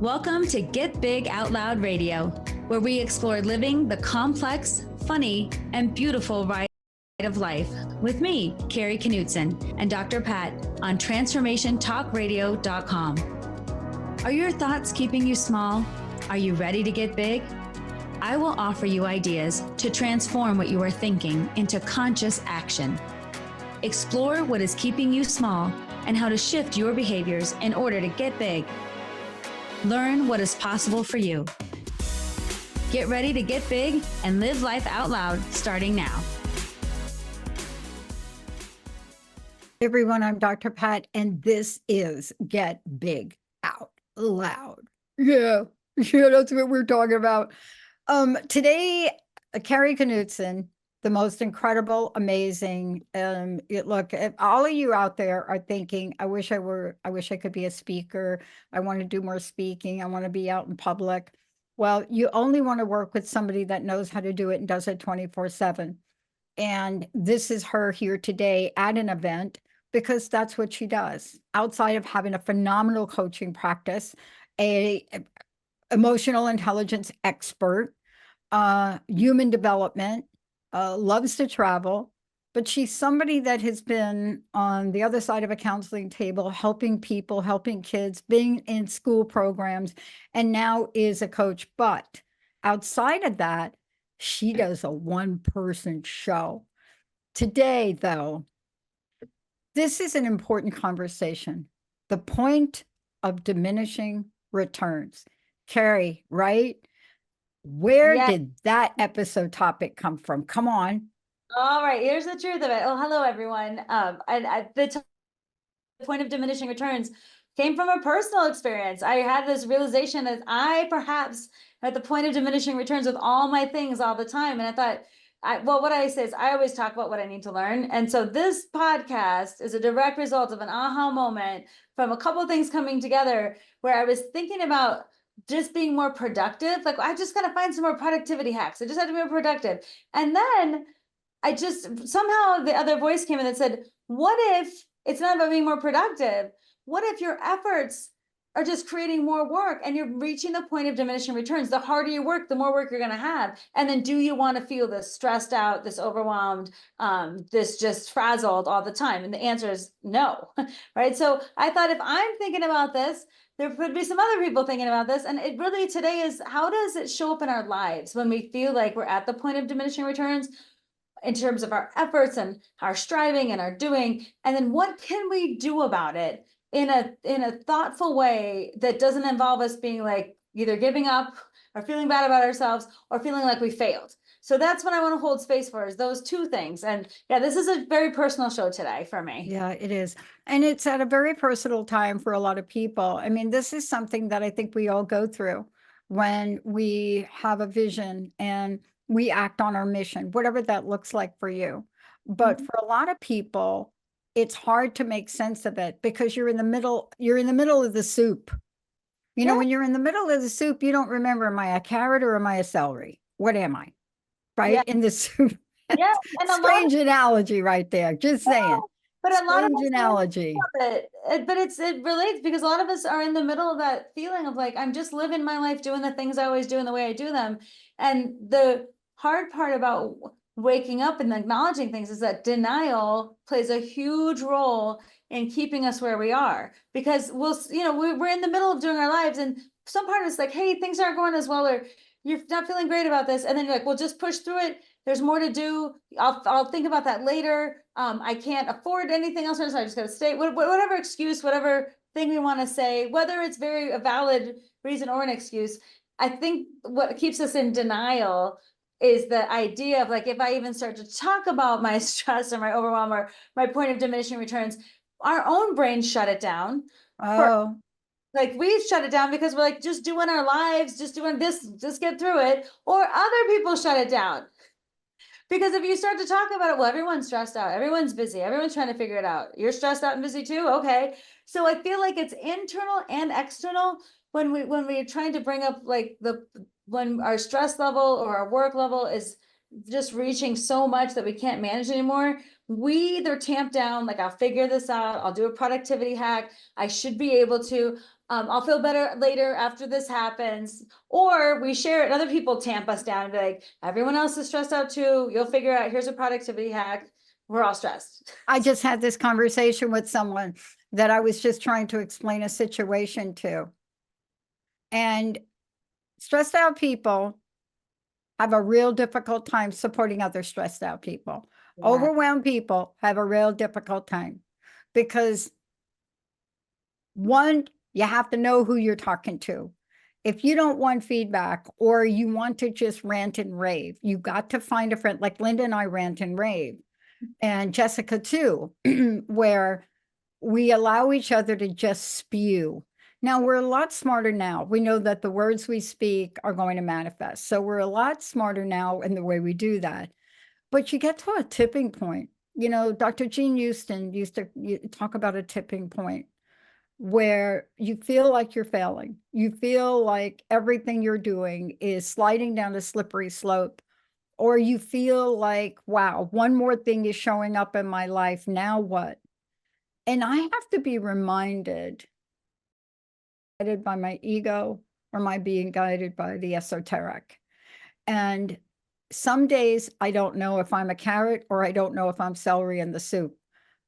Welcome to Get Big Out Loud Radio, where we explore living the complex, funny, and beautiful ride of life with me, Kari Knutson, and Dr. Pat on transformationtalkradio.com. Are your thoughts keeping you small? Are you ready to get big? I will offer you ideas to transform what you are thinking into conscious action. Explore what is keeping you small and how to shift your behaviors in order to get big. Learn what is possible for you. Get ready to get big and live life out loud starting now. Hey everyone, I'm Dr. Pat, and this is Get Big Out Loud. Yeah, that's what we're talking about. Today, Kari Knutson, the most incredible, amazing. Look, if all of you out there are thinking, I wish I could be a speaker. I want to do more speaking. I want to be out in public. Well, you only want to work with somebody that knows how to do it and does it 24/7. And this is her here today at an event because that's what she does. Outside of having a phenomenal coaching practice, a emotional intelligence expert, human development, loves to travel, but she's somebody that has been on the other side of a counseling table, helping people, helping kids, being in school programs, and now is a coach. But outside of that, she does a one-person show. Today, though, this is an important conversation. The point of diminishing returns. Kari, right? Where did that episode topic come from? Come on. All right, here's the truth of it. Oh, hello, everyone. The point of diminishing returns came from a personal experience. I had this realization that I perhaps at the point of diminishing returns with all my things all the time. And I thought, what I say is I always talk about what I need to learn. And so this podcast is a direct result of an aha moment from a couple of things coming together where I was thinking about just being more productive. Like I just got to find some more productivity hacks. I just had to be more productive. And then I just somehow the other voice came in that said, what if it's not about being more productive? What if your efforts are just creating more work and you're reaching the point of diminishing returns? The harder you work, the more work you're going to have. And then do you want to feel this stressed out, this overwhelmed, this just frazzled all the time? And the answer is no, right? So I thought if I'm thinking about this, there could be some other people thinking about this. And it really today is, how does it show up in our lives when we feel like we're at the point of diminishing returns in terms of our efforts and our striving and our doing? And then what can we do about it in a thoughtful way that doesn't involve us being like either giving up or feeling bad about ourselves or feeling like we failed? So that's what I want to hold space for, is those two things. And yeah, this is a very personal show today for me. Yeah, it is. And it's at a very personal time for a lot of people. I mean, this is something that I think we all go through when we have a vision and we act on our mission, whatever that looks like for you. But for a lot of people, it's hard to make sense of it because you're in the middle of the soup. You know, when you're in the middle of the soup, you don't remember, am I a carrot or am I a celery? What am I? Right? In the soup. Yeah. And strange analogy right there. Just saying. But a lot of us analogy. But it relates because a lot of us are in the middle of that feeling of like, I'm just living my life, doing the things I always do and the way I do them. And the hard part about waking up and acknowledging things is that denial plays a huge role in keeping us where we are, because we're in the middle of doing our lives and some part of it's like, hey, things aren't going as well, or you're not feeling great about this. And then you're like, well, just push through it. There's more to do. I'll think about that later. I can't afford anything else. So I just got to stay. Whatever excuse, whatever thing we want to say, whether it's a valid reason or an excuse, I think what keeps us in denial is the idea of like, if I even start to talk about my stress or my overwhelm or my point of diminishing returns, our own brains shut it down. Like we shut it down because we're like, just doing our lives, just doing this, just get through it. Or other people shut it down. Because if you start to talk about it, well, everyone's stressed out, everyone's busy, everyone's trying to figure it out. You're stressed out and busy too? Okay. So I feel like it's internal and external when we're trying to bring up like when our stress level or our work level is just reaching so much that we can't manage anymore, we either tamp down, like, I'll figure this out, I'll do a productivity hack, I should be able to, I'll feel better later after this happens, or we share it and other people tamp us down and be like, everyone else is stressed out too, you'll figure out, here's a productivity hack, we're all stressed. I just had this conversation with someone that I was just trying to explain a situation to. And stressed out people have a real difficult time supporting other stressed out people. Yeah. Overwhelmed people have a real difficult time because, one, you have to know who you're talking to. If you don't want feedback or you want to just rant and rave, you got to find a friend. Like Linda and I rant and rave, and Jessica too, where we allow each other to just spew. Now, we're a lot smarter now. We know that the words we speak are going to manifest. So we're a lot smarter now in the way we do that. But you get to a tipping point. You know, Dr. Jean Houston used to talk about a tipping point where you feel like you're failing. You feel like everything you're doing is sliding down a slippery slope, or you feel like, wow, one more thing is showing up in my life. Now what? And I have to be reminded, guided by my ego, or am I being guided by the esoteric? And some days I don't know if I'm a carrot or I don't know if I'm celery in the soup.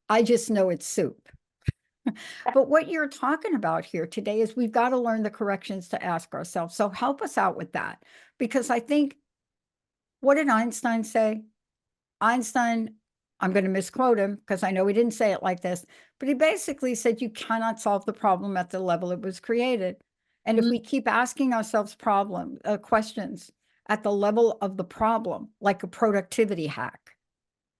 I just know it's soup. But what you're talking about here today is we've got to learn the corrections to ask ourselves. So help us out with that. Because I think, what did Einstein say? Einstein, I'm going to misquote him because I know he didn't say it like this, but he basically said you cannot solve the problem at the level it was created. And if we keep asking ourselves questions at the level of the problem, like a productivity hack,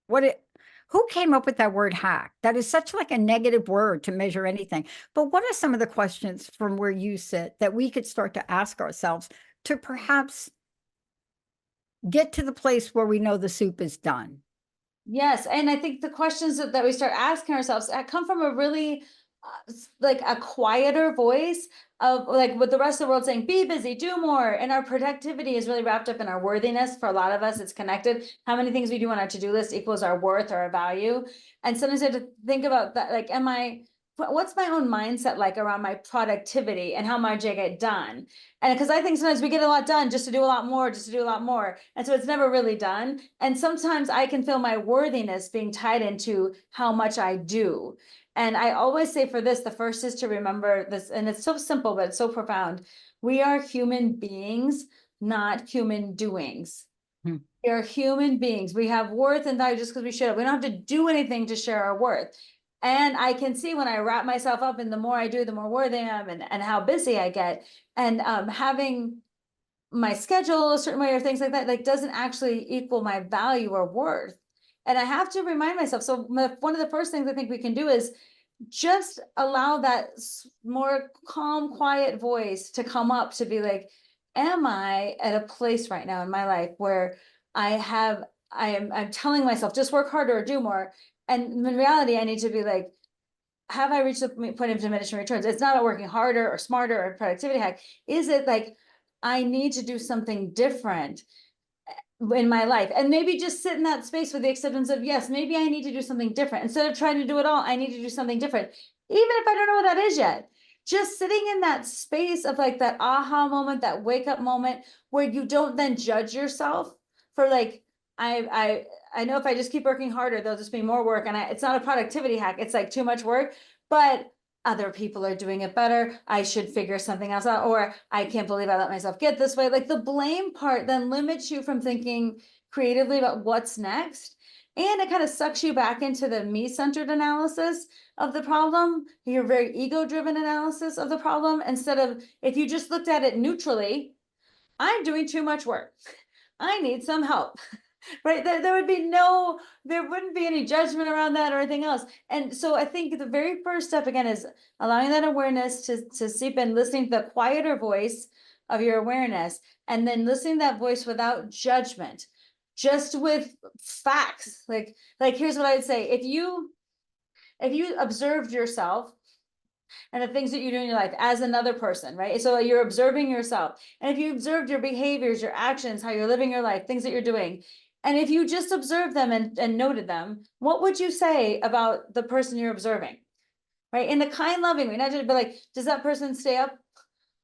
who came up with that word hack? That is such like a negative word to measure anything. But what are some of the questions from where you sit that we could start to ask ourselves to perhaps get to the place where we know the soup is done? Yes, and I think the questions that we start asking ourselves come from a really like a quieter voice of, like, with the rest of the world saying, be busy, do more. And our productivity is really wrapped up in our worthiness. For a lot of us, it's connected. How many things we do on our to-do list equals our worth or our value. And sometimes I have to think about that, like, what's my own mindset like around my productivity and how much I get done? And because I think sometimes we get a lot done just to do a lot more, just to do a lot more. And so it's never really done. And sometimes I can feel my worthiness being tied into how much I do. And I always say for this, the first is to remember this, and it's so simple, but it's so profound. We are human beings, not human doings. Hmm. We are human beings. We have worth and value just because we show up. We don't have to do anything to share our worth. And I can see when I wrap myself up in the more I do, the more worthy I am, and how busy I get. And having my schedule a certain way or things like that, like, doesn't actually equal my value or worth. And I have to remind myself. So one of the first things I think we can do is just allow that more calm, quiet voice to come up to be like, am I at a place right now in my life where I'm telling myself, just work harder or do more. And in reality, I need to be like, have I reached the point of diminishing returns? It's not about working harder or smarter or productivity hack. Is it like, I need to do something different in my life, and maybe just sit in that space with the acceptance of, yes, maybe I need to do something different. Instead of trying to do it all, I need to do something different. Even if I don't know what that is yet, just sitting in that space of like that aha moment, that wake up moment where you don't then judge yourself for like, I know if I just keep working harder, there'll just be more work. And it's not a productivity hack. It's like too much work, but other people are doing it better. I should figure something else out, or I can't believe I let myself get this way. Like, the blame part then limits you from thinking creatively about what's next. And it kind of sucks you back into the me-centered analysis of the problem, your very ego-driven analysis of the problem, instead of, if you just looked at it neutrally, I'm doing too much work, I need some help. Right, there wouldn't be any judgment around that or anything else. And so I think the very first step again is allowing that awareness to seep in, listening to the quieter voice of your awareness, and then listening to that voice without judgment, just with facts. Like here's what I would say: if you observed yourself and the things that you do in your life as another person, right? So you're observing yourself, and if you observed your behaviors, your actions, how you're living your life, things that you're doing, And if you just observed them and noted them, what would you say about the person you're observing? Right? In the kind, loving way, not just be like, does that person stay up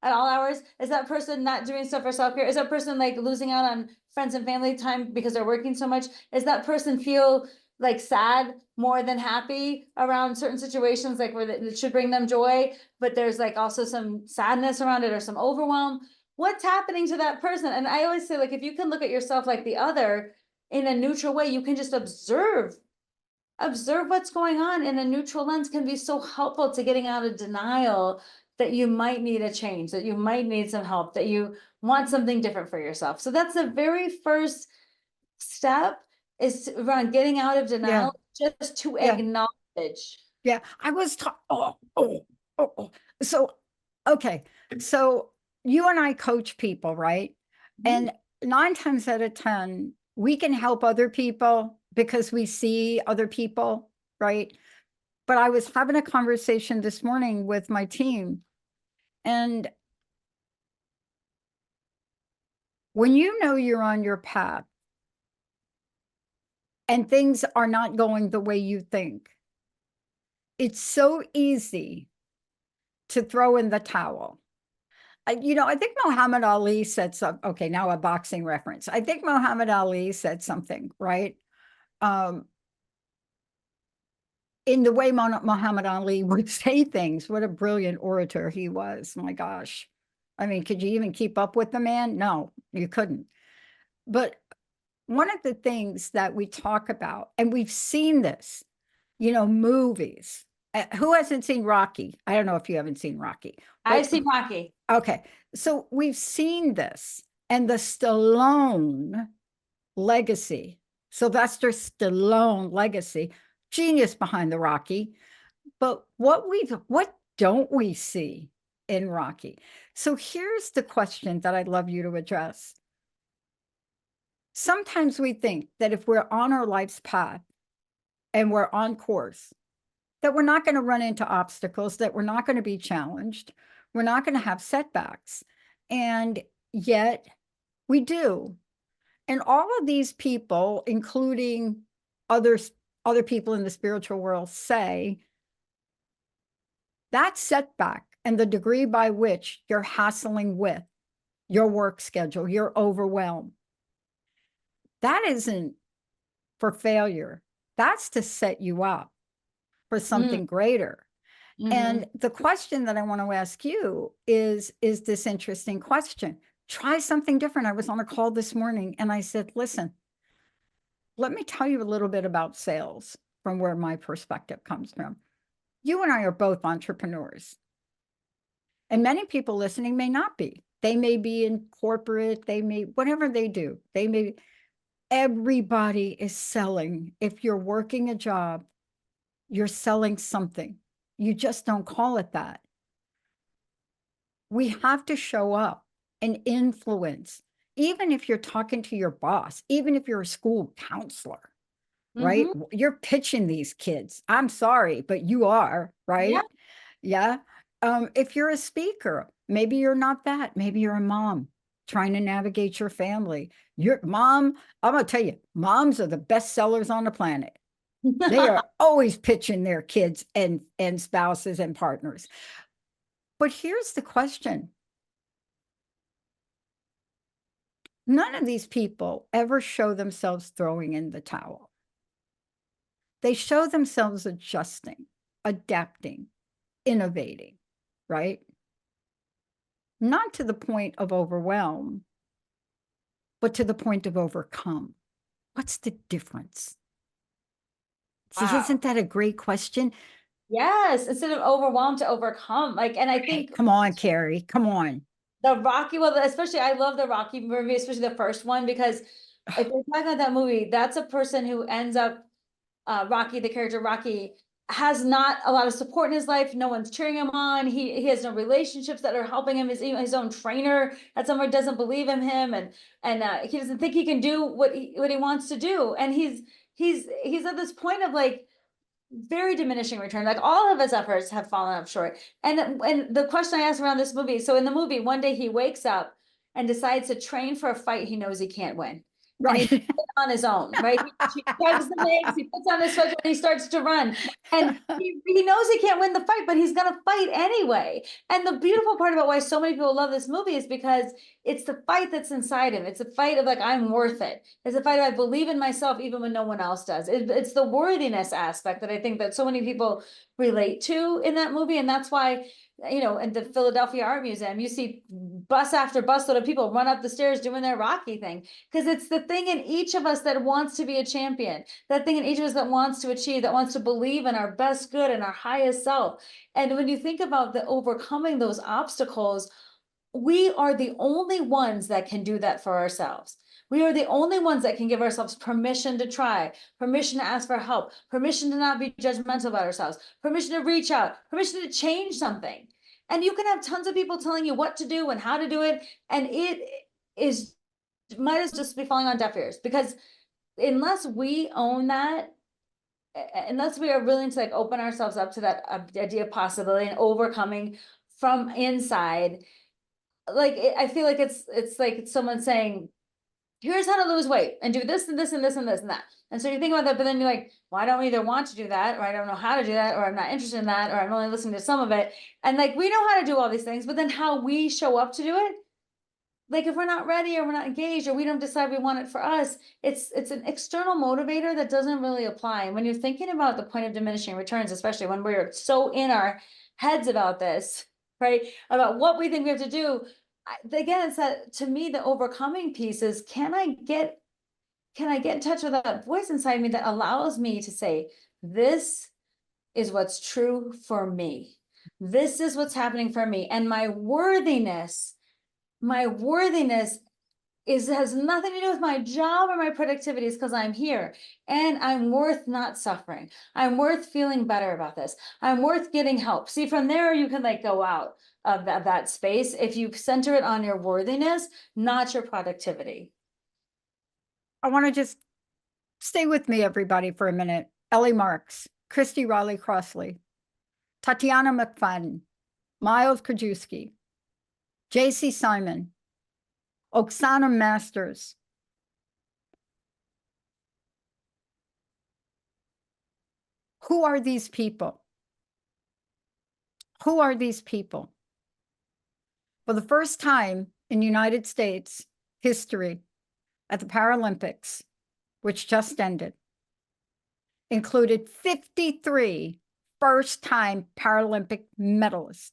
at all hours? Is that person not doing stuff for self-care? Is that person like losing out on friends and family time because they're working so much? Is that person feel like sad more than happy around certain situations, like where it should bring them joy, but there's like also some sadness around it or some overwhelm? What's happening to that person? And I always say, like, if you can look at yourself like the other in a neutral way, you can just observe what's going on in a neutral lens, can be so helpful to getting out of denial that you might need a change, that you might need some help, that you want something different for yourself. So that's the very first step, is around getting out of Yeah. denial, just to Yeah. acknowledge. Yeah. I was so okay. So you and I coach people, right? And 9 times out of 10, we can help other people because we see other people, right? But I was having a conversation this morning with my team, and when you know you're on your path and things are not going the way you think, it's so easy to throw in the towel. I think Muhammad Ali said something. Okay, now a boxing reference. I think Muhammad Ali said something, right? In the way Muhammad Ali would say things. What a brilliant orator he was. My gosh. I mean, could you even keep up with the man? No, you couldn't. But one of the things that we talk about, and we've seen this, movies. Who hasn't seen Rocky? I don't know if you haven't seen Rocky. I've seen Rocky. Okay. So we've seen this, and the Stallone legacy, Sylvester Stallone legacy, genius behind the Rocky. But what don't we see in Rocky? So here's the question that I'd love you to address. Sometimes we think that if we're on our life's path and we're on course, that we're not going to run into obstacles, that we're not going to be challenged, we're not going to have setbacks. And yet we do. And all of these people, including other people in the spiritual world, say that setback and the degree by which you're hassling with your work schedule, you're overwhelmed, that isn't for failure. That's to set you up for something greater. And the question that I want to ask you is this interesting question. Try something different. I was on a call this morning and I said, listen, let me tell you a little bit about sales from where my perspective comes from. You and I are both entrepreneurs. And many people listening may not be. They may be in corporate, whatever they do, everybody is selling. If you're working a job, you're selling something. You just don't call it that. We have to show up and influence, even if you're talking to your boss, even if you're a school counselor, right? You're pitching these kids. I'm sorry, but you are, right? Yeah. If you're a speaker, maybe you're not that. Maybe you're a mom trying to navigate your family. Your mom, I'm going to tell you, moms are the best sellers on the planet. They are always pitching their kids and spouses and partners. But here's the question. None of these people ever show themselves throwing in the towel. They show themselves adjusting, adapting, innovating, right? Not to the point of overwhelm, but to the point of overcome. What's the difference? Wow. See, isn't that a great question? Yes, instead of overwhelmed, to overcome. Like, and I think, come on, Kari, come on. The Rocky, well, especially I love the Rocky movie, especially the first one, because if you're talking about that movie, that's a person who ends up, Rocky, the character Rocky, has not a lot of support in his life. No one's cheering him on. He has no relationships that are helping him. His own trainer at somewhere doesn't believe in him, and he doesn't think he can do what he wants to do. And he's at this point of like very diminishing return. Like, all of his efforts have fallen up short. And the question I asked around this movie, so in the movie, one day he wakes up and decides to train for a fight he knows he can't win. and he Right. does it on his own, right? He chugs the legs, he puts on his sweatshirt, and he starts to run. And he knows he can't win the fight, but he's gonna fight anyway. And the beautiful part about why so many people love this movie is because it's the fight that's inside him. It's a fight of like, I'm worth it. It's a fight of I believe in myself even when no one else does. It's the worthiness aspect that I think that so many people relate to in that movie. And that's why, you know, in the Philadelphia Art Museum, you see bus after bus load of people run up the stairs doing their Rocky thing. Because it's the thing in each of us that wants to be a champion, that thing in each of us that wants to achieve, that wants to believe in our best good and our highest self. And when you think about the overcoming those obstacles, we are the only ones that can do that for ourselves. We are the only ones that can give ourselves permission to try, permission to ask for help, permission to not be judgmental about ourselves, permission to reach out, permission to change something. And you can have tons of people telling you what to do and how to do it. And it is might as just be falling on deaf ears, because unless we own that, unless we are willing to like open ourselves up to that idea of possibility and overcoming from inside, like I feel like it's like someone saying, here's how to lose weight and do this and this and this and this and that. And so you think about that, but then you're like, well, I don't either want to do that, or I don't know how to do that, or I'm not interested in that, or I'm only listening to some of it. And like, we know how to do all these things, but then how we show up to do it, like if we're not ready or we're not engaged or we don't decide we want it for us, it's an external motivator that doesn't really apply. And when you're thinking about the point of diminishing returns, especially when we're so in our heads about this, right, about what we think we have to do, again, it's that, to me, the overcoming piece is, can I get in touch with that voice inside me that allows me to say, this is what's true for me. This is what's happening for me. And my worthiness has nothing to do with my job or my productivity, is because I'm here and I'm worth not suffering. I'm worth feeling better about this. I'm worth getting help. See, from there, you can like go out of that space if you center it on your worthiness, not your productivity. I want to just stay with me, everybody, for a minute. Ellie Marks, Christy Riley Crossley, Tatiana McFadden, Miles Krajewski, J.C. Simon, Oksana Masters. Who are these people? Who are these people? For the first time in United States history at the Paralympics, which just ended, included 53 first-time Paralympic medalists,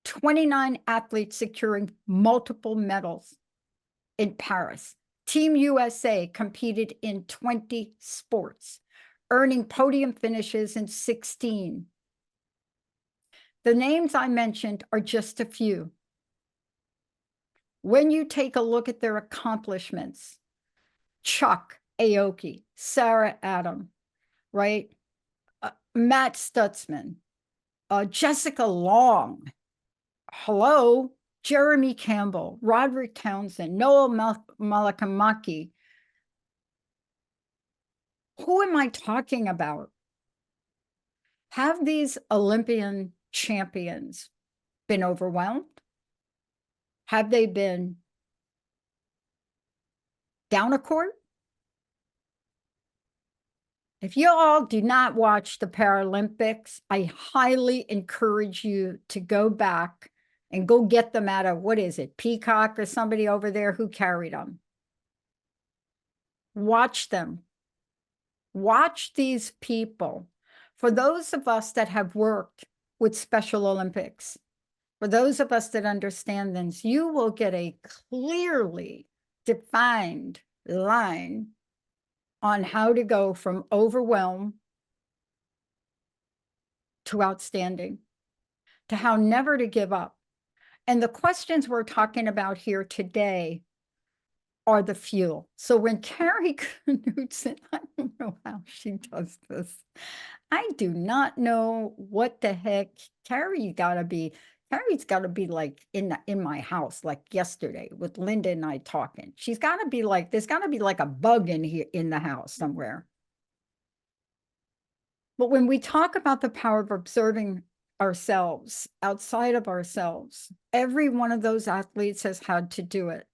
29 athletes securing multiple medals in Paris. Team USA competed in 20 sports, earning podium finishes in 16. The names I mentioned are just a few. When you take a look at their accomplishments, Chuck Aoki, Sarah Adam, right? Matt Stutzman, Jessica Long, hello, Jeremy Campbell, Roderick Townsend, Noah Malakamaki. Who am I talking about? Have these Olympian champions been overwhelmed? Have they been down a court? If you all do not watch the Paralympics, I highly encourage you to go back and go get them out of, what is it, Peacock or somebody over there who carried them. Watch them. Watch these people. For those of us that have worked with Special Olympics, for those of us that understand this, you will get a clearly defined line on how to go from overwhelmed to outstanding, to how never to give up. And the questions we're talking about here today are the fuel. So when Kari Knutson, I don't know how she does this. I do not know what the heck. Kari's got to be like in my house, like yesterday with Linda and I talking. She's got to be like, there's got to be like a bug in here in the house somewhere. But when we talk about the power of observing ourselves outside of ourselves, every one of those athletes has had to do it.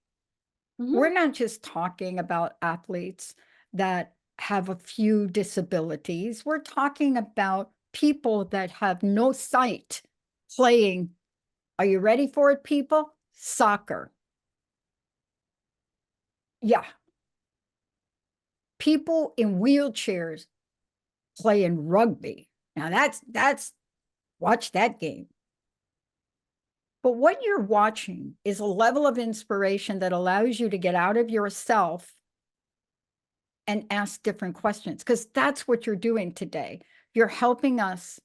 We're not just talking about athletes that have a few disabilities. We're talking about people that have no sight playing. Are you ready for it, people? Soccer. Yeah. People in wheelchairs playing rugby. Now that's watch that game. But what you're watching is a level of inspiration that allows you to get out of yourself and ask different questions, because that's what you're doing today. You're helping us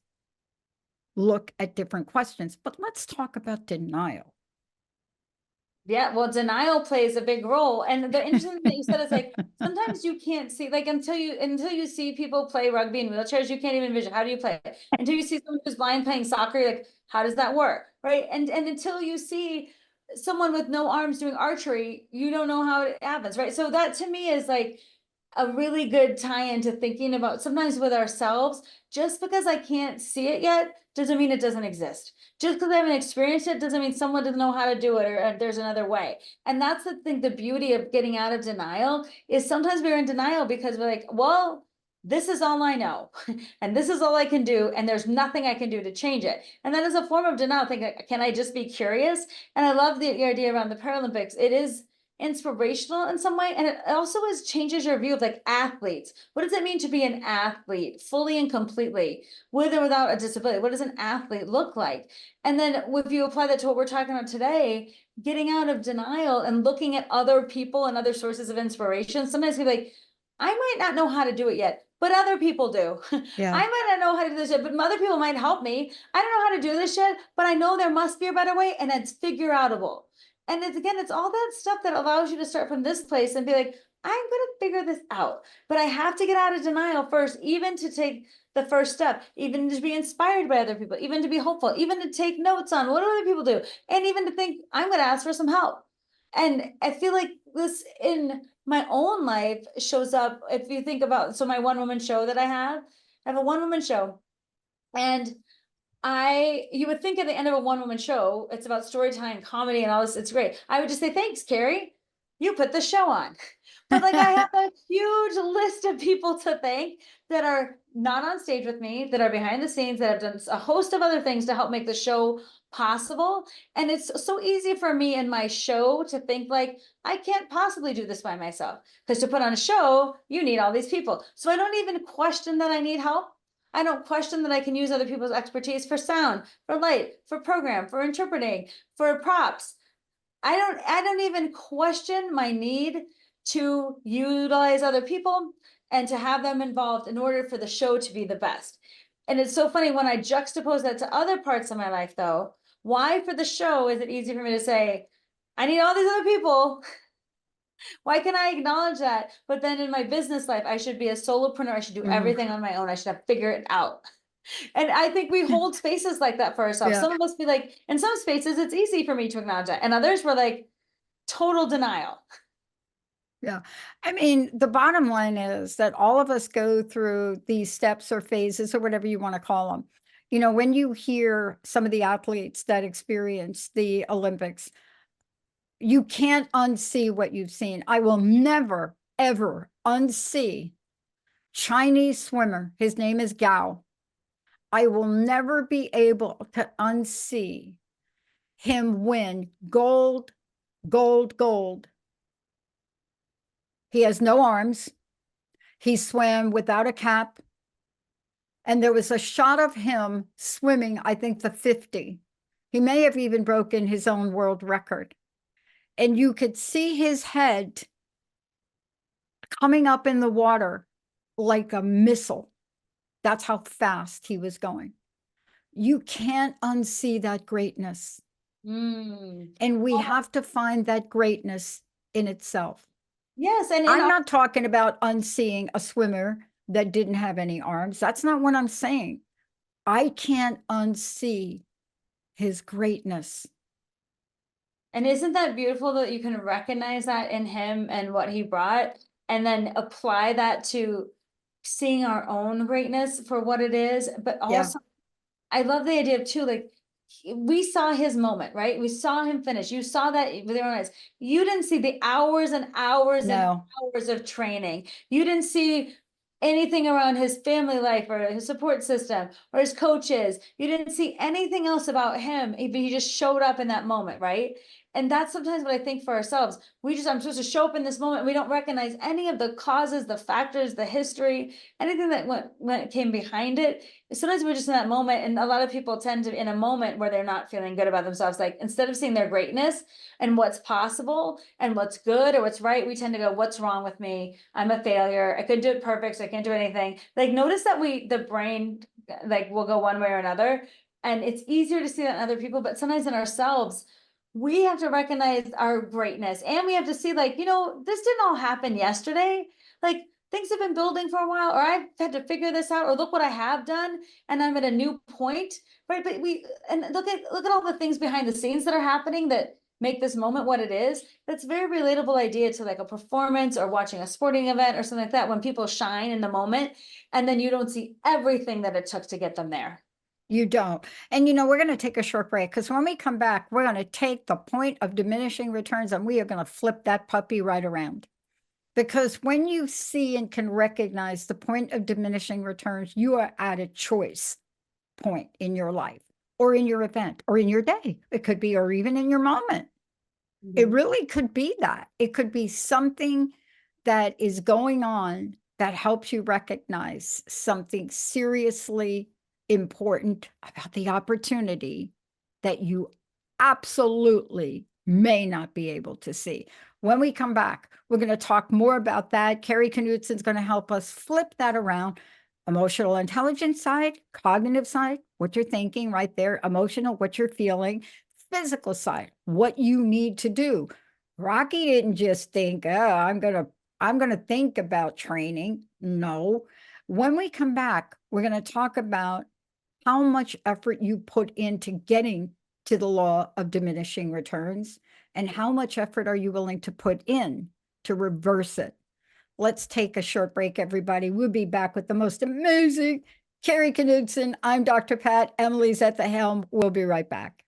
look at different questions. But let's talk about denial. Yeah, well, denial plays a big role. And the interesting thing that you said is like, sometimes you can't see, like until you see people play rugby in wheelchairs, you can't even envision, how do you play it? Until you see someone who's blind playing soccer, you're like, how does that work? Right. And until you see someone with no arms doing archery, you don't know how it happens. Right. So that to me is like a really good tie into thinking about sometimes with ourselves. Just because I can't see it yet doesn't mean it doesn't exist. Just because I haven't experienced it doesn't mean someone doesn't know how to do it, or there's another way. And that's the thing, the beauty of getting out of denial is sometimes we're in denial because we're like, well, this is all I know and this is all I can do, and there's nothing I can do to change it. And that is a form of denial. Think, can I just be curious? And I love the idea around the Paralympics. It is inspirational in some way, and it also changes your view of like athletes. What does it mean to be an athlete fully and completely, with or without a disability? What does an athlete look like? And then if you apply that to what we're talking about today, getting out of denial and looking at other people and other sources of inspiration. Sometimes you're like, I might not know how to do it yet, but other people do. Yeah. I might not know how to do this yet, but other people might help me. I don't know how to do this yet, but I know there must be a better way, and it's figure outable. And it's again, it's all that stuff that allows you to start from this place and be like, I'm going to figure this out. But I have to get out of denial first, even to take the first step, even to be inspired by other people, even to be hopeful, even to take notes on what do other people do, and even to think, I'm going to ask for some help. And I feel like this in my own life shows up. If you think about, so my one woman show that I have a one woman show. And you would think at the end of a one woman show, it's about storytelling, comedy, and all this. It's great. I would just say, thanks, Kari. You put the show on. But like, I have a huge list of people to thank that are not on stage with me, that are behind the scenes, that have done a host of other things to help make the show possible. And it's so easy for me in my show to think like, I can't possibly do this by myself, because to put on a show, you need all these people. So I don't even question that I need help. I don't question that I can use other people's expertise for sound, for light, for program, for interpreting, for props. I don't even question my need to utilize other people and to have them involved in order for the show to be the best. And it's so funny when I juxtapose that to other parts of my life, though. Why for the show is it easy for me to say, I need all these other people? Why can I acknowledge that? But then in my business life, I should be a solopreneur. I should do everything on my own. I should have figured it out. And I think we hold spaces like that for ourselves. Yeah. Some of us be like, in some spaces, it's easy for me to acknowledge that. And others were like, total denial. Yeah. I mean, the bottom line is that all of us go through these steps or phases or whatever you want to call them. You know, when you hear some of the athletes that experience the Olympics, you can't unsee what you've seen. I will never, ever unsee Chinese swimmer. His name is Gao. I will never be able to unsee him win gold, gold, gold. He has no arms. He swam without a cap. And there was a shot of him swimming, I think the 50. He may have even broken his own world record. And you could see his head coming up in the water like a missile. That's how fast he was going. You can't unsee that greatness. And we have to find that greatness in itself. Yes. And I'm not talking about unseeing a swimmer that didn't have any arms. That's not what I'm saying. I can't unsee his greatness. And isn't that beautiful that you can recognize that in him and what he brought, and then apply that to seeing our own greatness for what it is? But also, I love the idea of too, like, we saw his moment, right? We saw him finish. You saw that with your own eyes. You didn't see the hours and hours and hours of training. You didn't see anything around his family life or his support system or his coaches. You didn't see anything else about him. He just showed up in that moment, right? And that's sometimes what I think for ourselves. I'm supposed to show up in this moment. We don't recognize any of the causes, the factors, the history, anything that came behind it. Sometimes we're just in that moment, and a lot of people tend to, in a moment where they're not feeling good about themselves, like instead of seeing their greatness and what's possible and what's good or what's right, we tend to go, what's wrong with me? I'm a failure. I couldn't do it perfect, so I can't do anything. Like, notice that the brain, like, will go one way or another, and it's easier to see that in other people, but sometimes in ourselves, we have to recognize our greatness, and we have to see, like, this didn't all happen yesterday. Like, things have been building for a while, or I've had to figure this out, or look what I have done, and I'm at a new point, right? But look at all the things behind the scenes that are happening that make this moment what it is. That's a very relatable idea to like a performance or watching a sporting event or something like that, when people shine in the moment, and then you don't see everything that it took to get them there. You don't. And we're going to take a short break, because when we come back, we're going to take the point of diminishing returns and we are going to flip that puppy right around. Because when you see and can recognize the point of diminishing returns, you are at a choice point in your life or in your event or in your day. It could be, or even in your moment. It really could be that. It could be something that is going on that helps you recognize something seriously important about the opportunity that you absolutely may not be able to see. When we come back, we're going to talk more about that. Kari Knutson is going to help us flip that around. Emotional intelligence side, cognitive side, what you're thinking right there, emotional, what you're feeling, physical side, what you need to do. Rocky didn't just think, oh, I'm going to think about training. No. When we come back, we're going to talk about how much effort you put into getting to the law of diminishing returns, and how much effort are you willing to put in to reverse it. Let's take a short break, everybody. We'll be back with the most amazing Kari Knutson. I'm Dr. Pat. Emily's at the helm. We'll be right back.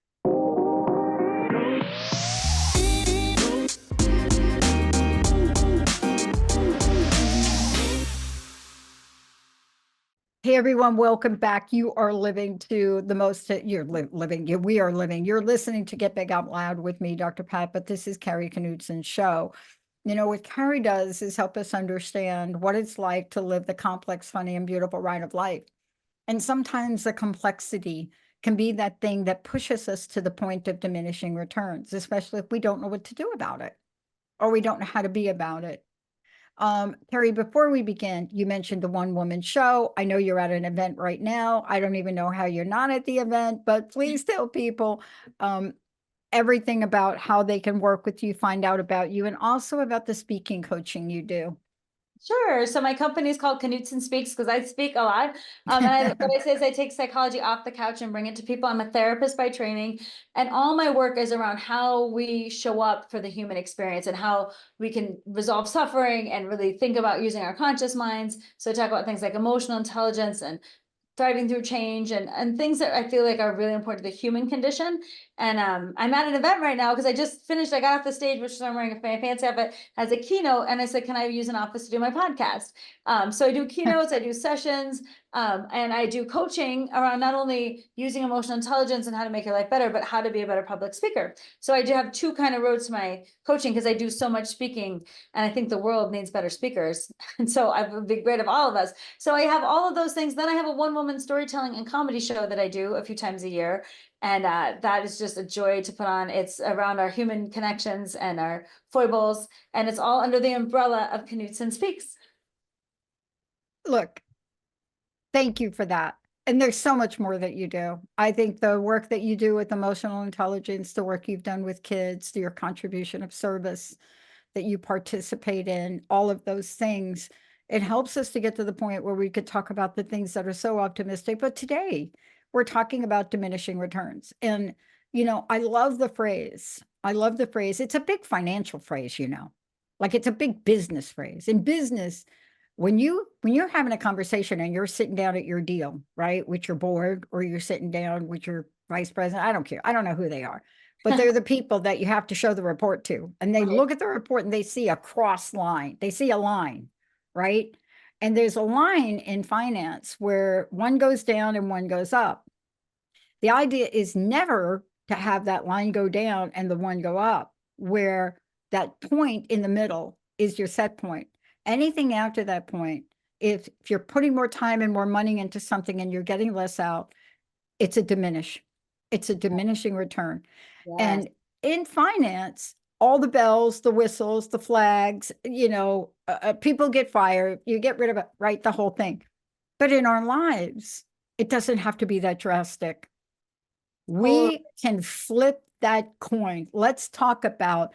Hey, everyone, welcome back. You are living to the most, you're living, we are living. You're listening to Get Big Out Loud with me, Dr. Pat, but this is Kari Knutson's show. What Kari does is help us understand what it's like to live the complex, funny, and beautiful ride of life. And sometimes the complexity can be that thing that pushes us to the point of diminishing returns, especially if we don't know what to do about it, or we don't know how to be about it. Kari, before we begin, you mentioned the one woman show. I know you're at an event right now. I don't even know how you're not at the event, but please tell people everything about how they can work with you, find out about you, and also about the speaking coaching you do. Sure. So my company is called Knutson Speaks, because I speak a lot. And what I say is I take psychology off the couch and bring it to people. I'm a therapist by training, and all my work is around how we show up for the human experience and how we can resolve suffering and really think about using our conscious minds. So I talk about things like emotional intelligence and thriving through change and things that I feel like are really important to the human condition. And I'm at an event right now because I just finished, I got off the stage, which I'm wearing a fancy outfit, as a keynote. And I said, can I use an office to do my podcast? So I do keynotes, I do sessions, and I do coaching around not only using emotional intelligence and how to make your life better, but how to be a better public speaker. So I do have two kind of roads to my coaching, because I do so much speaking, and I think the world needs better speakers. And so I would be great of all of us. So I have all of those things. Then I have a one-woman storytelling and comedy show that I do a few times a year. And that is just a joy to put on. It's around our human connections and our foibles, and it's all under the umbrella of Knutson Speaks. Look, thank you for that. And there's so much more that you do. I think the work that you do with emotional intelligence, the work you've done with kids, your contribution of service that you participate in, all of those things, it helps us to get to the point where we could talk about the things that are so optimistic. But today we're talking about diminishing returns. And, I love the phrase. It's a big financial phrase, like it's a big business phrase. In business, when you're having a conversation and you're sitting down at your deal, right, with your board, or you're sitting down with your vice president, I don't care. I don't know who they are, but they're the people that you have to show the report to. And they Right. look at the report and they see a cross line. They see a line, right? And there's a line in finance where one goes down and one goes up. The idea is never to have that line go down and the one go up, where that point in the middle is your set point. Anything after that point, if you're putting more time and more money into something and you're getting less out, it's a diminish. It's a diminishing return. Yes. And in finance, all the bells, the whistles, the flags, people get fired, you get rid of it, right? The whole thing. But in our lives, it doesn't have to be that drastic. We can flip that coin. Let's talk about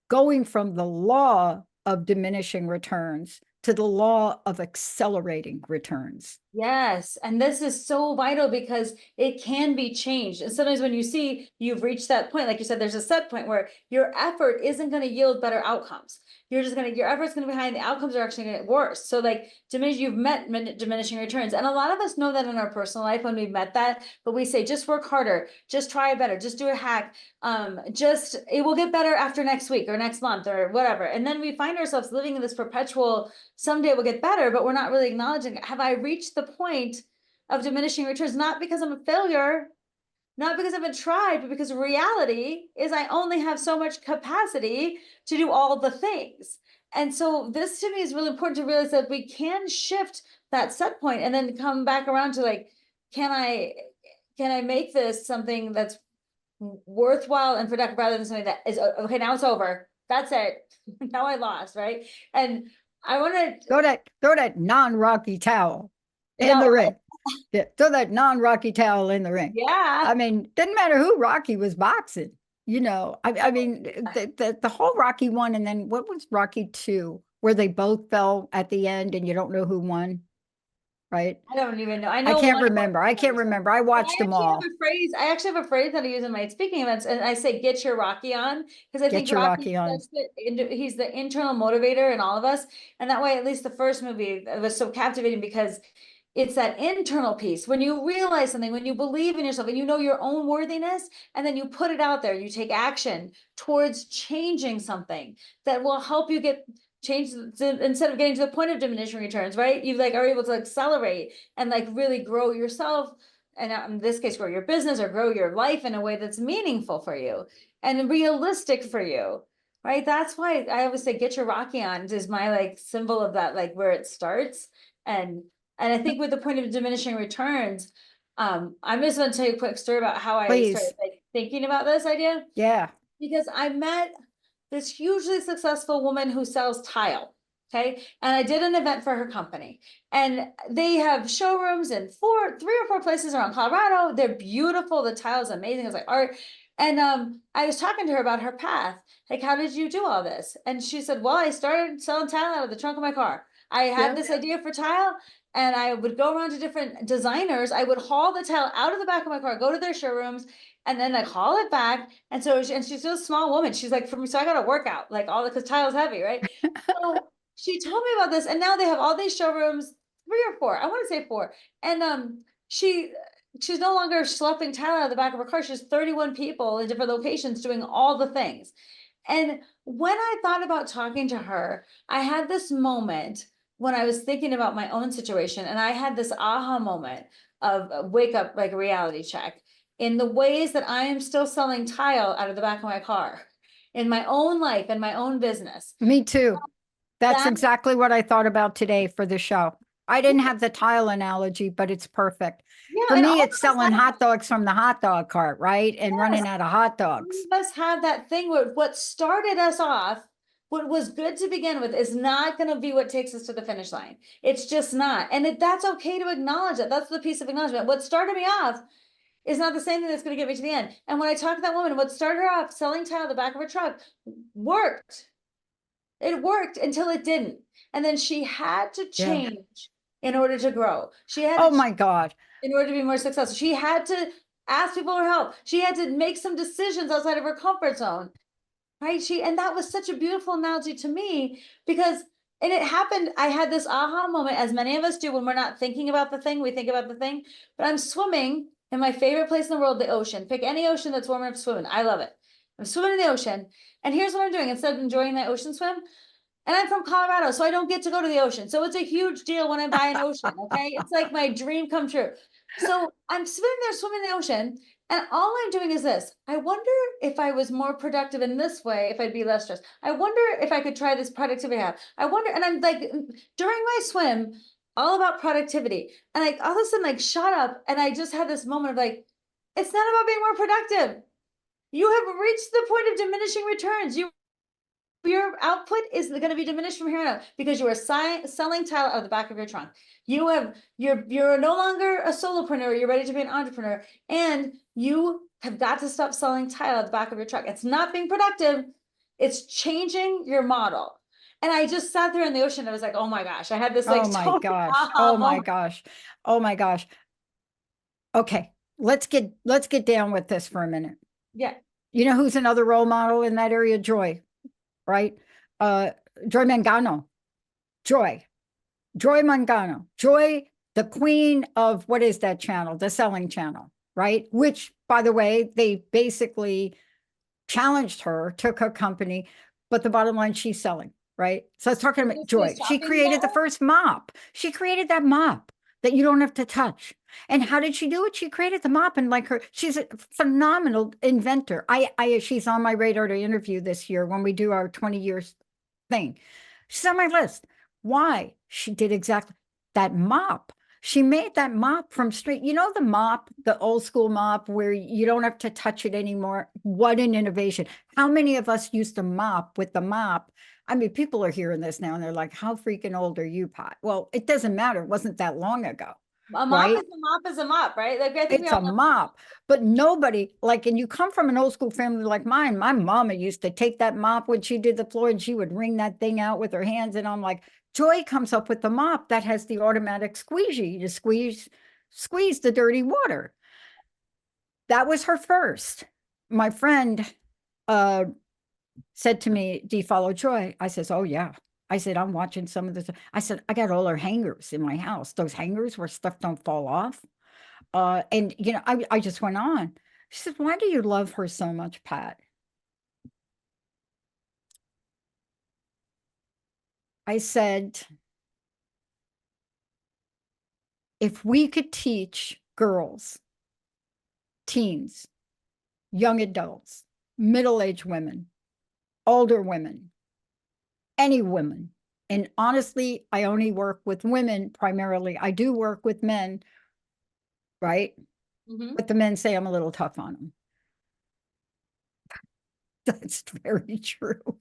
going from the law of diminishing returns to the law of accelerating returns. Yes. And this is so vital because it can be changed. And sometimes when you see you've reached that point, like you said, there's a set point where your effort isn't going to yield better outcomes. Your effort's going to be high and the outcomes are actually going to get worse. So like you've met diminishing returns. And a lot of us know that in our personal life when we've met that, but we say, just work harder, just try better, just do a hack. It will get better after next week or next month or whatever. And then we find ourselves living in this perpetual, someday it will get better, but we're not really acknowledging, have I reached the point of diminishing returns? Not because I'm a failure, not because I haven't tried, but because reality is I only have so much capacity to do all the things. And so this to me is really important to realize that we can shift that set point and then come back around to like, can I make this something that's worthwhile and productive rather than something that is okay, now it's over. That's it. Now I lost, right? And I want to throw that non-Rocky towel in the ring. Yeah, throw that non-Rocky towel in the ring. Yeah. I mean, didn't matter who Rocky was boxing. I mean, the whole Rocky one, and then what was Rocky 2, where they both fell at the end and you don't know who won, right? I don't even know. I can't remember. I watched them all. I actually have a phrase that I use in my speaking events, and I say, "Get your Rocky on," because I think Get your Rocky on. He's the internal motivator in all of us, and that way, at least the first movie was so captivating because it's that internal piece. When you realize something, when you believe in yourself and you know your own worthiness, and then you put it out there, you take action towards changing something that will help you get change instead of getting to the point of diminishing returns, right? You like are able to accelerate and like really grow yourself. And in this case, grow your business or grow your life in a way that's meaningful for you and realistic for you. Right. That's why I always say, get your Rocky on is my like symbol of that, like where it starts. And I think with the point of diminishing returns, I'm just going to tell you a quick story about how I started like thinking about this idea. Yeah. Because I met this hugely successful woman who sells tile. Okay. And I did an event for her company and they have showrooms in 3 or 4 places around Colorado. They're beautiful. The tile is amazing. It's like art. And I was talking to her about her path. Like, how did you do all this? And she said, well, I started selling tile out of the trunk of my car. I had this idea for tile and I would go around to different designers. I would haul the tile out of the back of my car, go to their showrooms, and then like haul it back. And so, and she's still a small woman. She's like, so I got to work out like all the, cause tile's heavy, right? So she told me about this and now they have all these showrooms, 3 or 4, I want to say 4. And she's no longer schlepping tile out of the back of her car. She's 31 people in different locations doing all the things. And when I thought about talking to her, I had this moment when I was thinking about my own situation and I had this aha moment of wake up, like a reality check in the ways that I am still selling tile out of the back of my car in my own life and my own business. Me too. That's exactly what I thought about today for the show. I didn't have the tile analogy, but it's perfect. Yeah, for me, it's selling hot dogs from the hot dog cart, right? And running out of hot dogs. We must have that thing where what started us off, what was good to begin with, is not going to be what takes us to the finish line. It's just not. And that's okay to acknowledge that. That's the piece of acknowledgement. What started me off is not the same thing that's going to get me to the end. And when I talk to that woman, what started her off selling tile at the back of her truck worked. It worked until it didn't. And then she had to change in order to grow. She had oh my God. In order to be more successful. She had to ask people for help. She had to make some decisions outside of her comfort zone. Right? And that was such a beautiful analogy to me because, and it happened, I had this aha moment, as many of us do when we're not thinking about the thing, we think about the thing, but I'm swimming in my favorite place in the world, the ocean. Pick any ocean that's warm enough to swim in. I love it. I'm swimming in the ocean. And here's what I'm doing. Instead of enjoying my ocean swim, and I'm from Colorado, so I don't get to go to the ocean. So it's a huge deal when I buy an ocean, okay? It's like my dream come true. So I'm sitting there swimming in the ocean, and all I'm doing is this. I wonder if I was more productive in this way, if I'd be less stressed. I wonder if I could try this productivity app. I wonder, and I'm like, during my swim, all about productivity. And like all of a sudden, like shut up. And I just had this moment of like, it's not about being more productive. You have reached the point of diminishing returns. Your output is going to be diminished from here on out because you are selling tile out of the back of your trunk. You're no longer a solopreneur. You're ready to be an entrepreneur, and you have got to stop selling tile out the back of your truck. It's not being productive. It's changing your model. And I just sat there in the ocean. I was like, oh my gosh, I had this like, oh my gosh, oh my gosh, oh my gosh. Okay, let's get down with this for a minute. Yeah. You know who's another role model in that area? Joy, right? Joy Mangano. Joy Mangano. Joy, the queen of, what is that channel? The selling channel, right? Which, by the way, they basically challenged her, took her company, but the bottom line, she's selling, right? So I was talking about Joy. She created the first mop. She created that mop that you don't have to touch. And how did she do it? She created the mop, and like her, she's a phenomenal inventor. She's on my radar to interview this year when we do our 20 years thing. She's on my list. Why? She did exactly that mop. She made that mop from straight, you know, the mop, the old school mop where you don't have to touch it anymore. What an innovation. How many of us used to mop with the mop? I mean, people are hearing this now and they're like, how freaking old are you, Pat? Well, it doesn't matter. It wasn't that long ago. A mop right? is a mop is a mop, right? Like I think It's a mop, but nobody, like, and you come from an old school family like mine. My mama used to take that mop when she did the floor and she would wring that thing out with her hands. And I'm like, Joy comes up with the mop that has the automatic squeegee. You just squeeze the dirty water. That was her first. My friend said to me, do you follow Joy? I says, oh yeah. I said, I'm watching some of this. I said, I got all her hangers in my house, those hangers where stuff don't fall off. And, you know, I just went on. She said, why do you love her so much, Pat? I said, if we could teach girls, teens, young adults, middle-aged women, older women, any women, and honestly, I only work with women primarily. I do work with men, right? But the men say I'm a little tough on them. That's very true.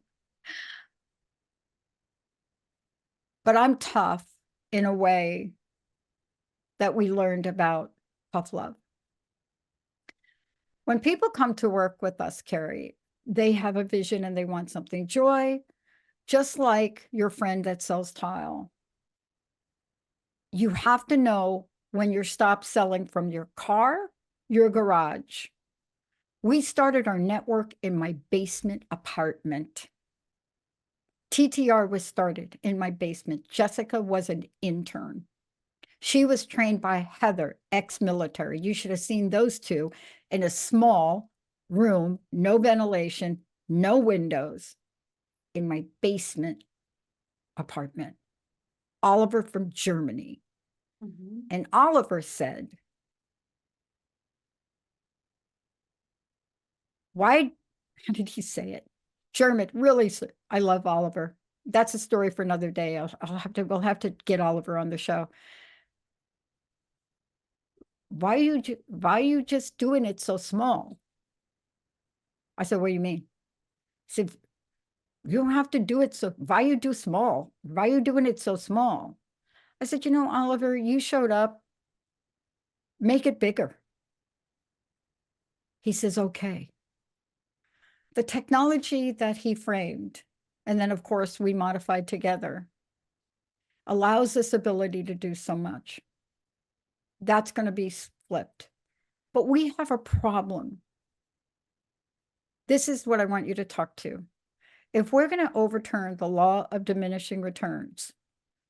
But I'm tough in a way that we learned about tough love. When people come to work with us, Kari, they have a vision and they want something. Joy, just like your friend that sells tile, you have to know when you're stopped selling from your car, your garage. We started our network in my basement apartment. TTR was started in my basement. Jessica was an intern. She was trained by Heather, ex-military. You should have seen those two in a small room, no ventilation, no windows, in my basement apartment. Oliver from Germany. And Oliver said, why, how did he say it? German, really, I love Oliver. That's a story for another day. We'll have to get Oliver on the show. Why are you just doing it so small? I said, what do you mean? He said, you don't have to do it so, why you do small? Why are you doing it so small? I said, you know, Oliver, you showed up, make it bigger. He says, okay. The technology that he framed, and then of course we modified together, allows this ability to do so much. That's going to be flipped. But we have a problem. This is what I want you to talk to. If we're going to overturn the law of diminishing returns,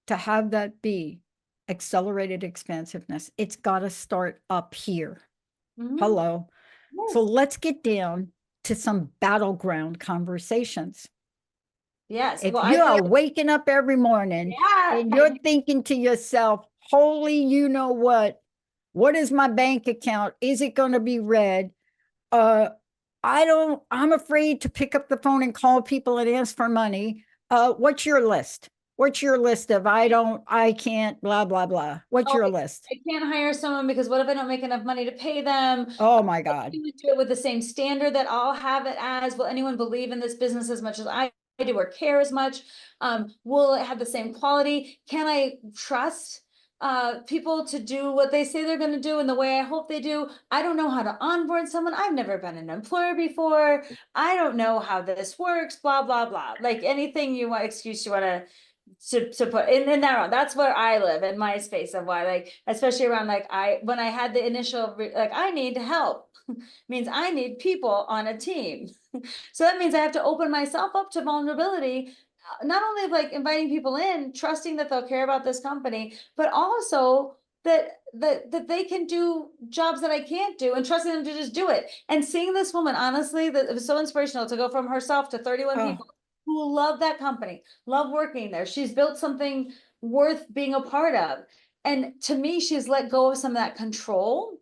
to have that be accelerated expansiveness, it's got to start up here. Hello. Yes. So let's get down to some battleground conversations. Yes. If Well, I you feel are like, waking up every morning yeah. and you're thinking to yourself, holy, you know what is my bank account? Is it going to be red? Uh, I'm afraid to pick up the phone and call people and ask for money. What's your list? What's your list of I can't, blah, blah, blah. What's Oh, your list? I can't hire someone because what if I don't make enough money to pay them? Oh my If God. you would do it with the same standard that I'll have it as, will anyone believe in this business as much as I do or care as much? Will it have the same quality? Can I trust people to do what they say they're going to do in the way I hope they do? I don't know how to onboard someone. I've never been an employer before. I don't know how this works, blah, blah, blah. Like anything you want, excuse you want to put in that round. That's where I live in my space of why, like, especially around like when I had the initial like I need help means I need people on a team. So that means I have to open myself up to vulnerability, not only like inviting people in, trusting that they'll care about this company, but also that they can do jobs that I can't do and trusting them to just do it. And seeing this woman, honestly, that it was so inspirational to go from herself to 31 Oh, people who love that company, love working there. She's built something worth being a part of. And to me, she's let go of some of that control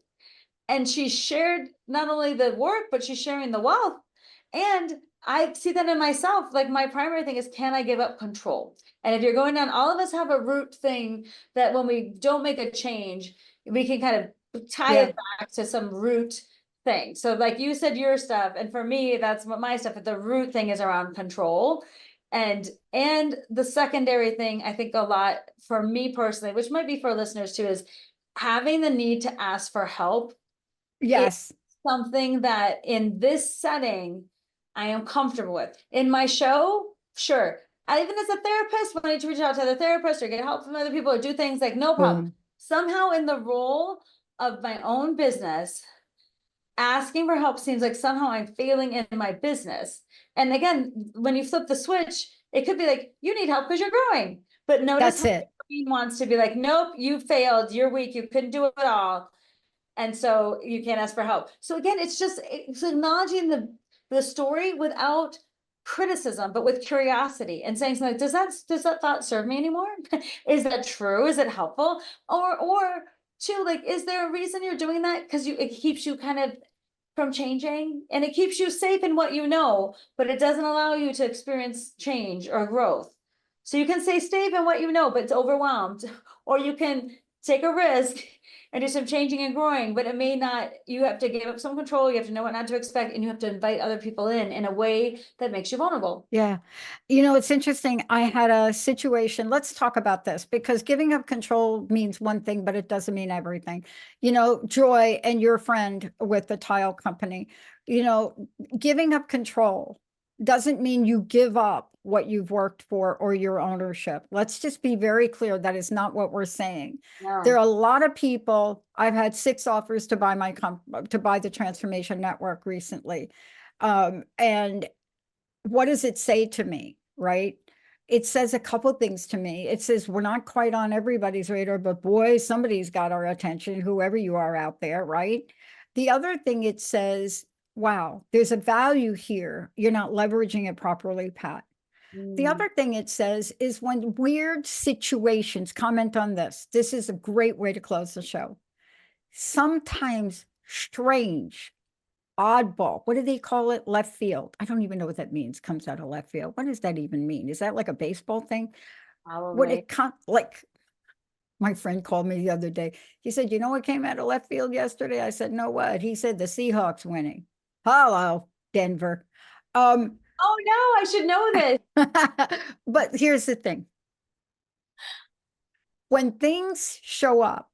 and she shared not only the work, but she's sharing the wealth. And I see that in myself. Like my primary thing is, can I give up control? And if you're going down, all of us have a root thing that when we don't make a change, we can kind of tie yeah. it back to some root thing. So like you said, your stuff, and for me, that's what my stuff, the root thing is around control. And the secondary thing, I think a lot for me personally, which might be for listeners too, is having the need to ask for help is Yes. something that in this setting I am comfortable with. In my show, sure. I, even as a therapist, when I need to reach out to other therapists or get help from other people or do things like no problem. Boom. Somehow in the role of my own business, asking for help seems like somehow I'm failing in my business. And again, when you flip the switch, it could be like, you need help because you're growing. But notice That's how it. your brain wants to be like, nope, you failed, you're weak, you couldn't do it all. And so you can't ask for help. So again, it's acknowledging the story without criticism, but with curiosity and saying something like, does that thought serve me anymore? Is that true? Is it helpful? Or two, like, is there a reason you're doing that? Because it keeps you kind of from changing and it keeps you safe in what you know, but it doesn't allow you to experience change or growth. So you can stay safe in what you know, but it's overwhelmed, or you can take a risk and do some changing and growing, but it may not, you have to give up some control, you have to know what not to expect, and you have to invite other people in a way that makes you vulnerable. Yeah. You know, it's interesting. I had a situation. Let's talk about this because giving up control means one thing, but it doesn't mean everything. You know, Joy and your friend with the tile company, you know, giving up control doesn't mean you give up what you've worked for or your ownership. Let's just be very clear. That is not what we're saying. There No. are a lot of people. I've had 6 offers to buy to buy the Transformation Network recently. And what does it say to me, right? It says a couple things to me. It says we're not quite on everybody's radar, but boy, somebody's got our attention, whoever you are out there, right? The other thing it says, wow, there's a value here. You're not leveraging it properly, Pat. The Mm. other thing it says is when weird situations, comment on this. This is a great way to close the show. Sometimes strange, oddball. What do they call it? Left field. I don't even know what that means. Comes out of left field. What does that even mean? Is that like a baseball thing? What Probably. it come like my friend called me the other day. He said, "You know what came out of left field yesterday?" I said, "No, what?" He said, "The Seahawks winning." Hello, Denver. Oh no, I should know this. But here's the thing. When things show up,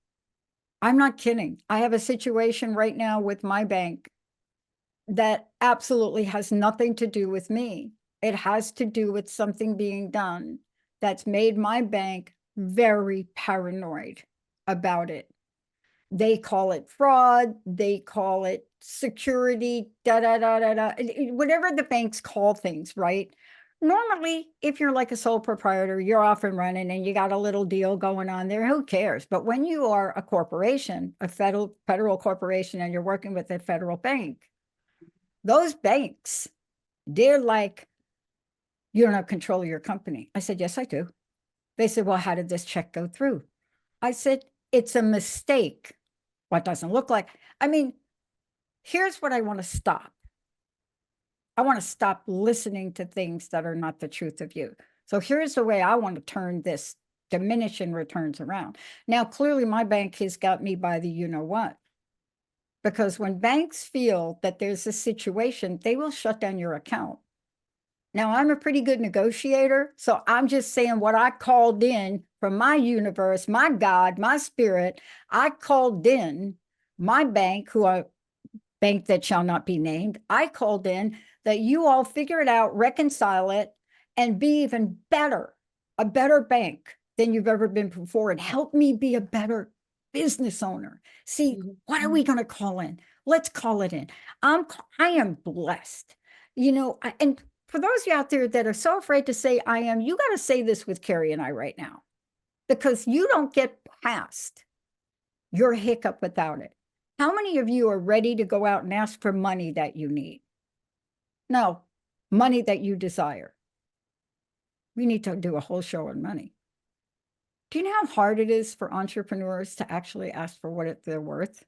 I'm not kidding. I have a situation right now with my bank that absolutely has nothing to do with me. It has to do with something being done that's made my bank very paranoid about it. They call it fraud, they call it security, da da da da da, whatever the banks call things, right? normally, if you're like a sole proprietor, you're off and running and you got a little deal going on there, who cares? But when you are a corporation, a federal corporation, and you're working with a federal bank, those banks, they're like, you don't have control of your company. I said, yes, I do. They said, well, how did this check go through? I said, it's a mistake. What doesn't look like? I mean, here's what I want to stop. I want to stop listening to things that are not the truth of you. So here's the way I want to turn this diminishing returns around. Now, clearly my bank has got me by the you know what. Because when banks feel that there's a situation, they will shut down your account. Now, I'm a pretty good negotiator, so I'm just saying what I called in from my universe, my God, my spirit. I called in my bank, bank that shall not be named. I called in that you all figure it out, reconcile it, and be even better, a better bank than you've ever been before, and help me be a better business owner. See, what are we going to call in? Let's call it in. I am blessed, and for those of you out there that are so afraid to say I am, you got to say this with Kari and I right now, because you don't get past your hiccup without it. How many of you are ready to go out and ask for money that you need? No, money that you desire. We need to do a whole show on money. Do you know how hard it is for entrepreneurs to actually ask for what they're worth?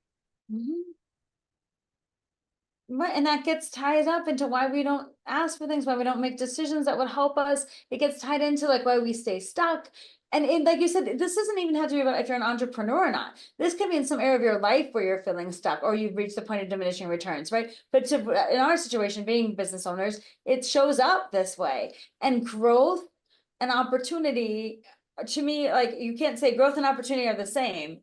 Right, and that gets tied up into why we don't ask for things, why we don't make decisions that would help us. It gets tied into like why we stay stuck. And like you said, this doesn't even have to be about if you're an entrepreneur or not. This could be in some area of your life where you're feeling stuck or you've reached the point of diminishing returns, right? But in our situation, being business owners, it shows up this way. And growth and opportunity, to me, like you can't say growth and opportunity are the same.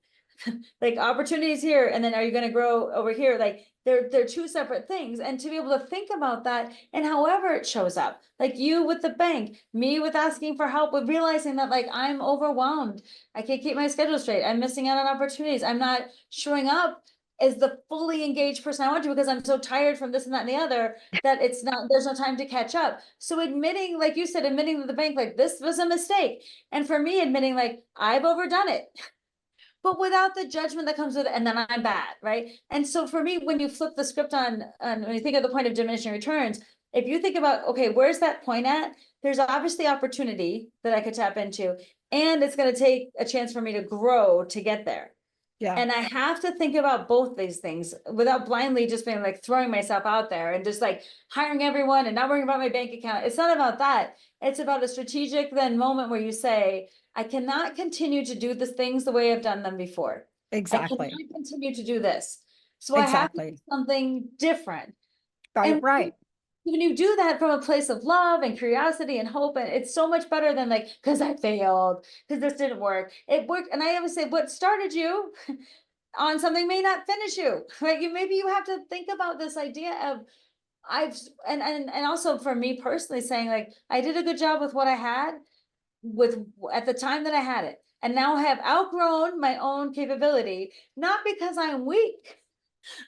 Like opportunities here, and then are you going to grow over here? Like they're two separate things. And to be able to think about that, and however it shows up, like you with the bank, me with asking for help, with realizing that like I'm overwhelmed, I can't keep my schedule straight, I'm missing out on opportunities, I'm not showing up as the fully engaged person I want to because I'm so tired from this and that and the other, that there's no time to catch up. So admitting, like you said, admitting to the bank, like this was a mistake. And for me, admitting like I've overdone it, but without the judgment that comes with it, and then I'm bad, right? And so for me, when you flip the script on when you think of the point of diminishing returns, if you think about, okay, where's that point at? There's obviously opportunity that I could tap into, and it's going to take a chance for me to grow to get there. Yeah. And I have to think about both these things without blindly just being like throwing myself out there and just like hiring everyone and not worrying about my bank account. It's not about that. It's about a strategic then moment where you say, I cannot continue to do the things the way I've done them before. Exactly. I cannot continue to do this. So I have to do something different. Right. When you do that from a place of love and curiosity and hope, and it's so much better than like, because I failed, because this didn't work. It worked. And I always say, what started you on something may not finish you, right? Maybe you have to think about this idea of and also for me personally saying like, I did a good job with what I had at the time that I had it. And now I have outgrown my own capability, not because I'm weak,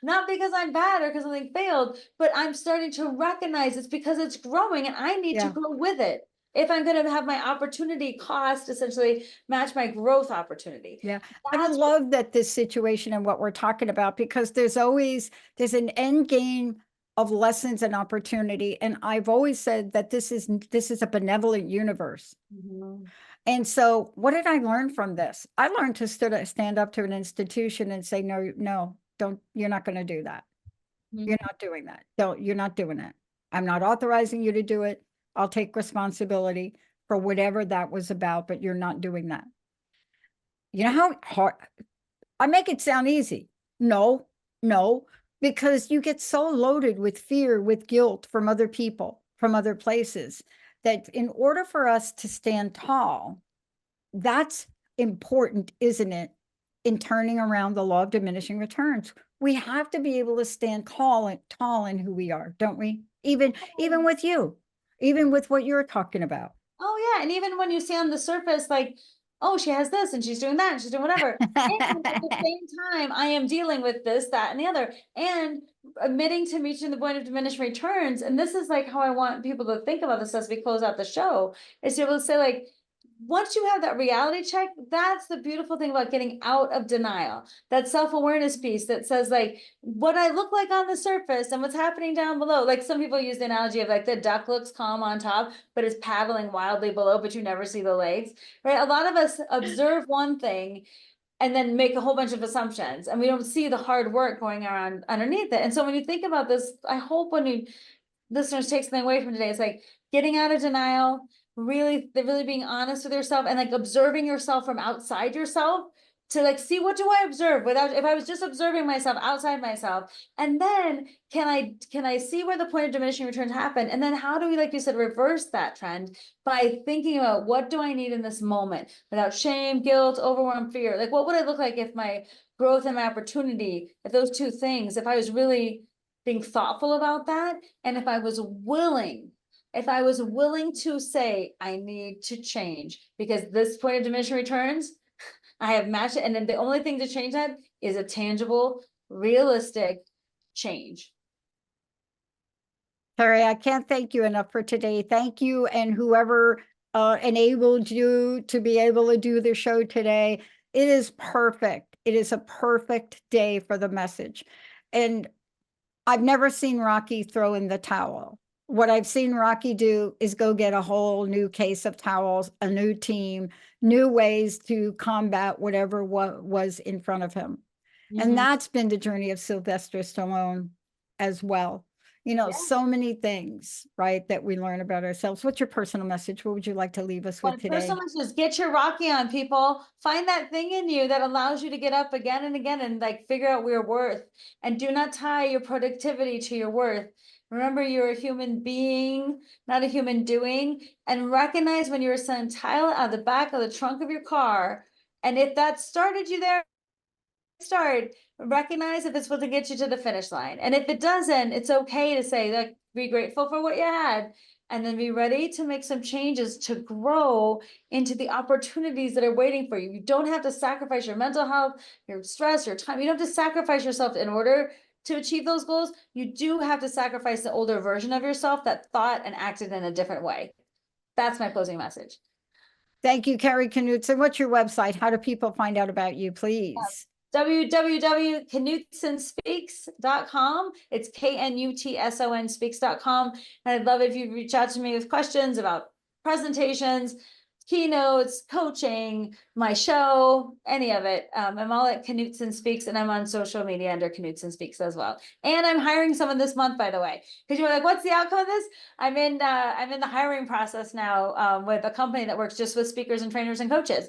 not because I'm bad or because something failed, but I'm starting to recognize it's because it's growing and I need to grow with it. If I'm going to have my opportunity cost essentially match my growth opportunity. Yeah. I love that this situation and what we're talking about, because there's an end game of lessons and opportunity. And I've always said that this is a benevolent universe. And so what did I learn from this? I learned to stand up to an institution and say, no, don't, you're not going to do that. You're not doing that. You're not doing it. I'm not authorizing you to do it. I'll take responsibility for whatever that was about, but you're not doing that. You know how hard I make it sound easy? No, because you get so loaded with fear, with guilt from other people, from other places, that in order for us to stand tall, that's important, isn't it? In turning around the law of diminishing returns, we have to be able to stand tall in who we are, don't we? Even with you, even with what you're talking about. Oh yeah, and even when you see on the surface, like oh, she has this and she's doing that and she's doing whatever. And at the same time, I am dealing with this, that, and the other, and admitting to reaching the point of diminishing returns. And this is like how I want people to think about this as we close out the show, is to be able to say, like, once you have that reality check, that's the beautiful thing about getting out of denial. That self-awareness piece that says, like, what I look like on the surface and what's happening down below. Like, some people use the analogy of, like, the duck looks calm on top, but is paddling wildly below, but you never see the legs, right? A lot of us observe one thing and then make a whole bunch of assumptions, and we don't see the hard work going around underneath it. And so when you think about this, I hope when you listeners take something away from today, it's like getting out of denial, really being honest with yourself, and like observing yourself from outside yourself, to like see, what do I observe without, if I was just observing myself outside myself, and then can I see where the point of diminishing returns happen, and then how do we, like you said, reverse that trend by thinking about, what do I need in this moment without shame, guilt, overwhelm, fear? Like, what would I look like if my growth and my opportunity, if those two things, if I was really being thoughtful about that, and if I was willing to say, I need to change, because this point of diminishing returns, I have matched it. And then the only thing to change that is a tangible, realistic change. Kari, I can't thank you enough for today. Thank you, and whoever enabled you to be able to do the show today. It is perfect. It is a perfect day for the message. And I've never seen Rocky throw in the towel. What I've seen Rocky do is go get a whole new case of towels, a new team, new ways to combat whatever was in front of him. And that's been the journey of Sylvester Stallone as well. You know, so many things, right, that we learn about ourselves. What's your personal message? What would you like to leave us with today? Personal message is, get your Rocky on, people. Find that thing in you that allows you to get up again and again and like figure out your worth. And do not tie your productivity to your worth. Remember, you're a human being, not a human doing. And recognize when you're sending tile out of the back of the trunk of your car, and if that started you there, recognize if it's supposed to get you to the finish line. And if it doesn't, it's okay to say, like, be grateful for what you had, and then be ready to make some changes to grow into the opportunities that are waiting for you. You don't have to sacrifice your mental health, your stress, your time. You don't have to sacrifice yourself in order to achieve those goals. You do have to sacrifice the older version of yourself that thought and acted in a different way. That's my closing message. Thank you, Kari Knutson. What's your website? How do people find out about you, please? www.knutsonspeaks.com. It's KNUTSON speaks.com. And I'd love it if you reach out to me with questions about presentations, keynotes, coaching, my show, any of it. I'm all at Knutson Speaks, and I'm on social media under Knutson Speaks as well. And I'm hiring someone this month, by the way, because you were like, what's the outcome of this? I'm in the hiring process now with a company that works just with speakers and trainers and coaches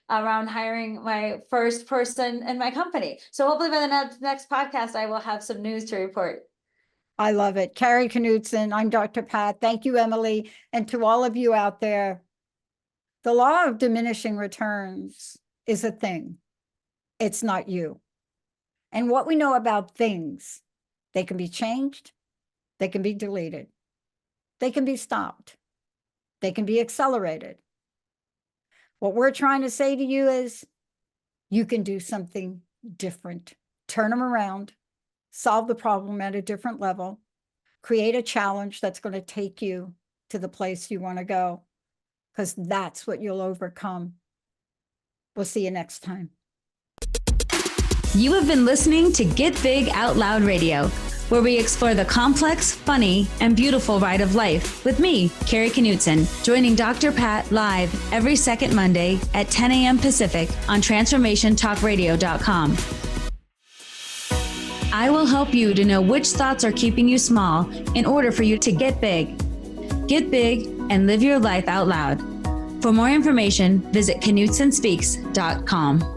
around hiring my first person in my company. So hopefully by the next podcast, I will have some news to report. I love it. Kari Knutson, I'm Dr. Pat. Thank you, Emily. And to all of you out there, the law of diminishing returns is a thing. It's not you. And what we know about things, they can be changed, they can be deleted, they can be stopped, they can be accelerated. What we're trying to say to you is, you can do something different. Turn them around, solve the problem at a different level, create a challenge that's going to take you to the place you want to go, because that's what you'll overcome. We'll see you next time. You have been listening to Get Big Out Loud Radio, where we explore the complex, funny, and beautiful ride of life with me, Kari Knutson, joining Dr. Pat live every second Monday at 10 a.m. Pacific on TransformationTalkRadio.com. I will help you to know which thoughts are keeping you small in order for you to get big. Get big and live your life out loud. For more information, visit KnutsonSpeaks.com.